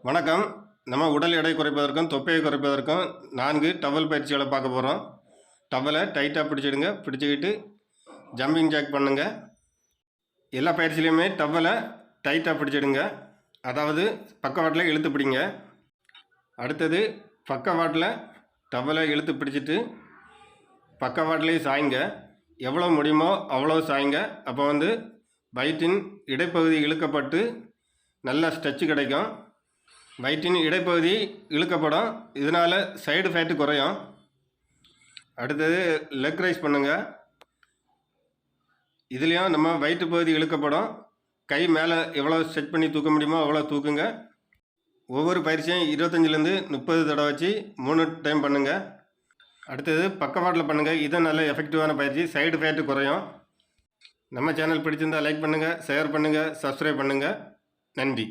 வணக்கம். நம்ம உடல் எடை குறைப்பதற்கும் தொப்பையை குறைப்பதற்கும் 4 டவல் பயிற்சிகளை பார்க்க போகிறோம். டவலை டைட்டாக பிடிச்சிடுங்க. பிடிச்சிக்கிட்டு ஜம்பிங் ஜாக் பண்ணுங்க. எல்லா பயிற்சியிலையுமே டவலை டைட்டாக பிடிச்சிடுங்க. அதாவது பக்கவாட்டில் இழுத்து பிடிங்க. அடுத்தது பக்கவாட்டில் டவலை இழுத்து பிடிச்சிட்டு பக்கவாட்டிலே சாய்ங்க. எவ்வளோ முடியுமோ அவ்வளோ சாய்ங்க. அப்போ வயிற்றின் இடைப்பகுதி இழுக்கப்பட்டு நல்ல ஸ்ட்ரெச்சு கிடைக்கும். வயிற்றின் இடைப்பகுதி இழுக்கப்படும். இதனால் சைடு ஃபேட்டு குறையும். அடுத்தது லெக் ரைஸ் பண்ணுங்கள். இதுலேயும் நம்ம வயிற்று பகுதி இழுக்கப்படும். கை மேலே எவ்வளோ ஸ்ட்ரெச் பண்ணி தூக்க முடியுமோ அவ்வளோ தூக்குங்க. ஒவ்வொரு பயிற்சியும் 25லேருந்து 30 தடவை வச்சு 3 டைம் பண்ணுங்கள். அடுத்தது பக்கவாட்டில் பண்ணுங்கள். இது நல்ல எஃபெக்டிவான பயிற்சி. சைடு ஃபேட்டு குறையும். நம்ம சேனல் பிடிச்சிருந்தால் லைக் பண்ணுங்கள், ஷேர் பண்ணுங்கள், சப்ஸ்கிரைப் பண்ணுங்கள். நன்றி.